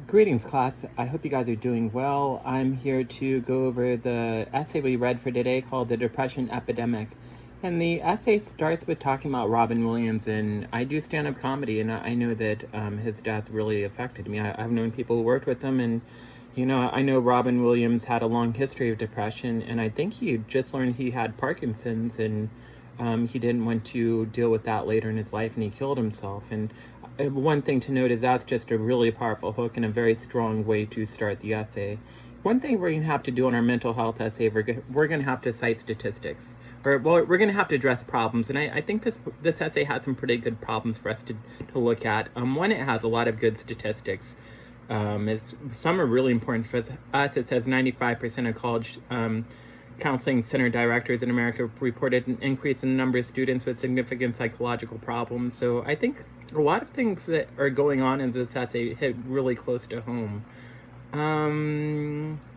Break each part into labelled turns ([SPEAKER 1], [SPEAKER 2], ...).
[SPEAKER 1] Greetings, class. I hope you guys are doing well. I'm here to go over the essay we read for today called The Depression Epidemic. And the essay starts with talking about Robin Williams, and I do stand-up comedy, and I know that his death really affected me. I've known people who worked with him, and I know Robin Williams had a long history of depression, and I think he just learned he had Parkinson's, and he didn't want to deal with that later in his life, and he killed himself. And one thing to note is that's just a really powerful hook and a very strong way to start the essay. One thing we're going to have to do in our mental health essay, we're going to have to cite statistics. We're going to have to address problems, and I think this essay has some pretty good problems for us to look at. One, it has a lot of good statistics. Some are really important for us. It says 95% of college counseling center directors in America reported an increase in the number of students with significant psychological problems. So I think a lot of things that are going on in this essay hit really close to home.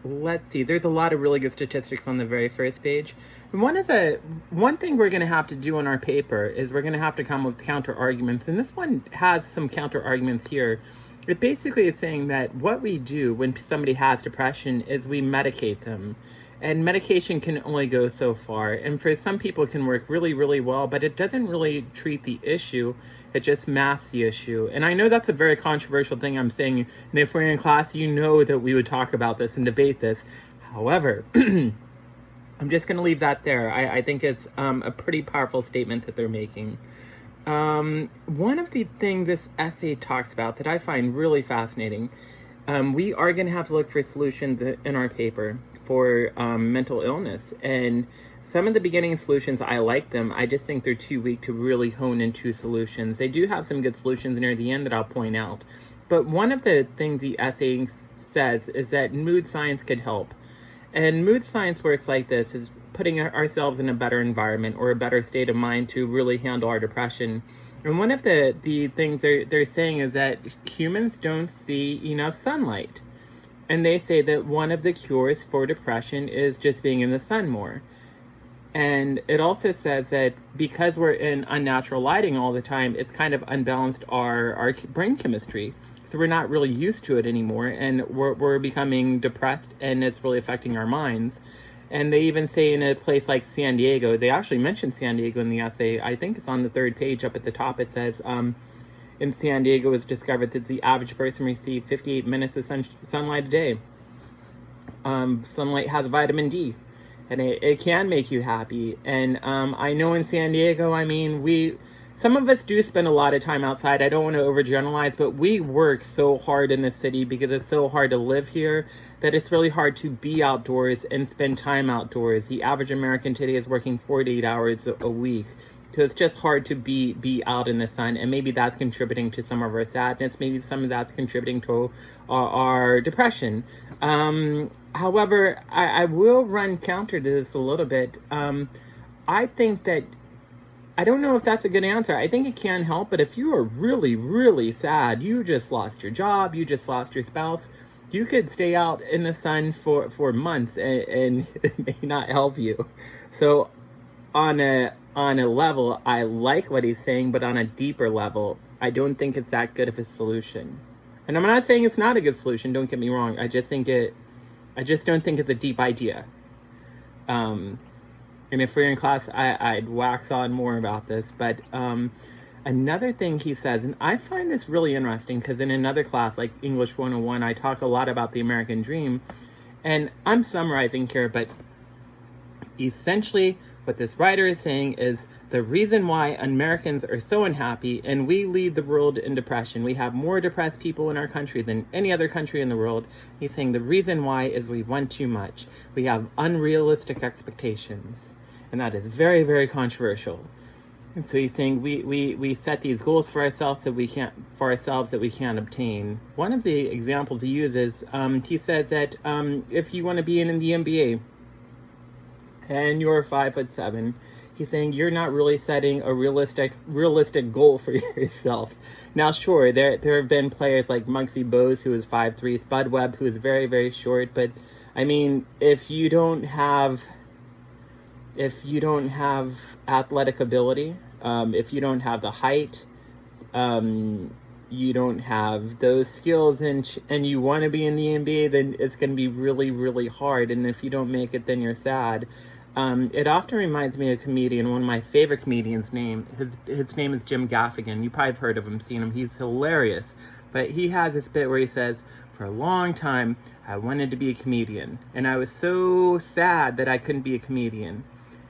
[SPEAKER 1] Let's see. There's a lot of really good statistics on the very first page. And one thing we're going to have to do in our paper is we're going to have to come up with counter arguments. And this one has some counter arguments here. It basically is saying that what we do when somebody has depression is we medicate them. And medication can only go so far. And for some people it can work really, really well, but it doesn't really treat the issue. It just masks the issue. And I know that's a very controversial thing I'm saying. And if we're in class, you know that we would talk about this and debate this. However, I'm just going to leave that there. I think it's a pretty powerful statement that they're making. One of the things this essay talks about that I find really fascinating, we are going to have to look for solutions in our paper for mental illness. And some of the beginning solutions, I like them. I just think they're too weak to really hone into solutions. They do have some good solutions near the end that I'll point out. But one of the things the essay says is that mood science could help. And mood science works like this, is putting ourselves in a better environment or a better state of mind to really handle our depression. And one of the things they're saying is that humans don't see enough sunlight. And they say that one of the cures for depression is just being in the sun more. And it also says that because we're in unnatural lighting all the time, it's kind of unbalanced our brain chemistry. So we're not really used to it anymore, and we're becoming depressed, and it's really affecting our minds. And they even say in a place like San Diego, they actually mention San Diego in the essay. I think it's on the third page up at the top. It says, in San Diego, it was discovered that the average person received 58 minutes of sunlight a day. Sunlight has vitamin D, and it can make you happy. And I know in San Diego, some of us do spend a lot of time outside. I don't want to overgeneralize, but we work so hard in the city because it's so hard to live here that it's really hard to be outdoors and spend time outdoors. The average American today is working 48 hours a week. So it's just hard to be out in the sun, and maybe that's contributing to some of our sadness. Maybe some of that's contributing to our depression. However, I will run counter to this a little bit. I think that, I don't know if that's a good answer. I think it can help, but if you are really, really sad, you just lost your job, you just lost your spouse, you could stay out in the sun for months and it may not help you. So on a level, I like what he's saying, but on a deeper level, I don't think it's that good of a solution. And I'm not saying it's not a good solution, don't get me wrong. I just don't think it's a deep idea. And if we're in class, I'd wax on more about this. But another thing he says, and I find this really interesting because in another class, like English 101, I talk a lot about the American dream. And I'm summarizing here, but essentially what this writer is saying is the reason why Americans are so unhappy and we lead the world in depression, we have more depressed people in our country than any other country in the world. He's saying the reason why is we want too much. We have unrealistic expectations. And that is very, very controversial. And so he's saying we set these goals for ourselves that we can't obtain. One of the examples he uses, he says that if you want to be in the NBA and you're 5'7", he's saying you're not really setting a realistic goal for yourself. Now, sure, there have been players like Muggsy Bogues, who is 5'3", Spud Webb, who is very, very short. But I mean, if you don't have athletic ability, if you don't have the height, you don't have those skills and you want to be in the NBA, then it's going to be really, really hard. And if you don't make it, then you're sad. It often reminds me of a comedian, one of my favorite comedians' name. His name is Jim Gaffigan. You probably have heard of him, seen him. He's hilarious. But he has this bit where he says, for a long time, I wanted to be a comedian. And I was so sad that I couldn't be a comedian.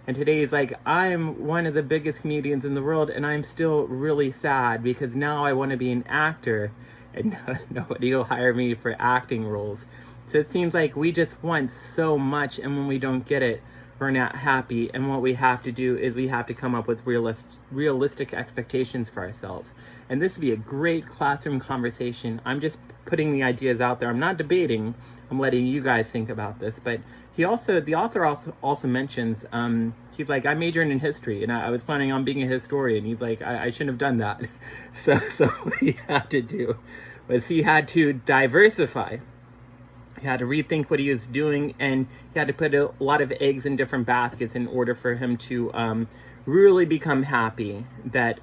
[SPEAKER 1] And today he's like, I'm one of the biggest comedians in the world, and I'm still really sad because now I want to be an actor, and nobody will hire me for acting roles. So it seems like we just want so much, and when we don't get it, we're not happy. And what we have to do is we have to come up with realistic expectations for ourselves. And this would be a great classroom conversation. I'm just putting the ideas out there. I'm not debating. I'm letting you guys think about this. But the author also mentions, he's like, I majored in history and I was planning on being a historian. He's like, I shouldn't have done that. So what he had to do was he had to diversify. He had to rethink what he was doing, and he had to put a lot of eggs in different baskets in order for him to really become happy that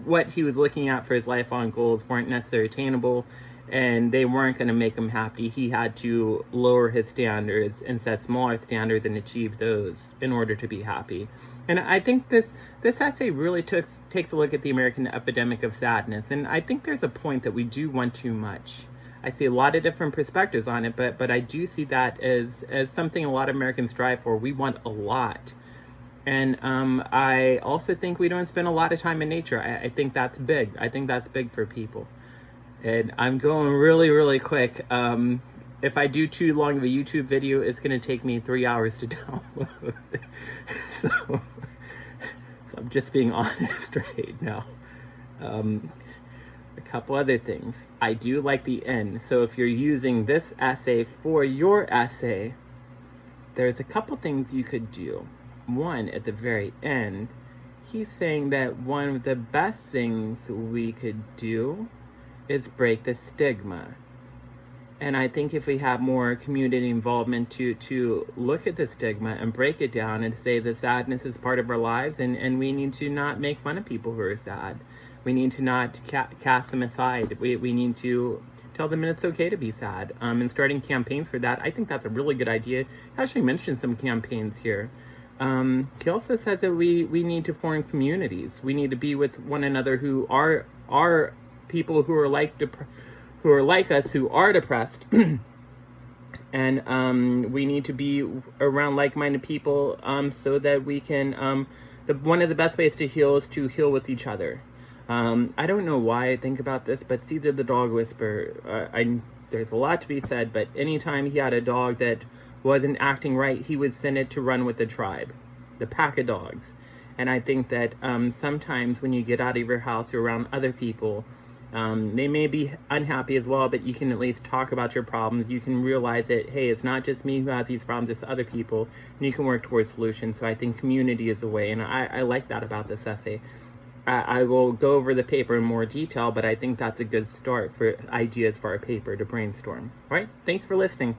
[SPEAKER 1] what he was looking at for his lifelong goals weren't necessarily attainable, and they weren't going to make him happy. He had to lower his standards and set smaller standards and achieve those in order to be happy. And I think this essay really takes a look at the American epidemic of sadness, and I think there's a point that we do want too much. I see a lot of different perspectives on it, but I do see that as something a lot of Americans strive for. We want a lot. And I also think we don't spend a lot of time in nature. I think that's big. I think that's big for people. And I'm going really, really quick. If I do too long of a YouTube video, it's going to take me 3 hours to download. So I'm just being honest right now. A couple other things. I do like the end. So if you're using this essay for your essay, there's a couple things you could do. One, at the very end, he's saying that one of the best things we could do is break the stigma. And I think if we have more community involvement to look at the stigma and break it down and say that sadness is part of our lives, and we need to not make fun of people who are sad. We need to not cast them aside. We need to tell them it's okay to be sad. And starting campaigns for that, I think that's a really good idea. He actually mentioned some campaigns here. He also says that we need to form communities. We need to be with one another who are people who are like us, who are depressed. And we need to be around like-minded people so that we can, one of the best ways to heal is to heal with each other. I don't know why I think about this, but Caesar the dog whisperer, there's a lot to be said, but anytime he had a dog that wasn't acting right, he would send it to run with the tribe, the pack of dogs. And I think that sometimes when you get out of your house, you're around other people, they may be unhappy as well, but you can at least talk about your problems. You can realize that, hey, it's not just me who has these problems, it's other people, and you can work towards solutions. So I think community is a way, and I like that about this essay. I will go over the paper in more detail, but I think that's a good start for ideas for our paper to brainstorm. All right, thanks for listening.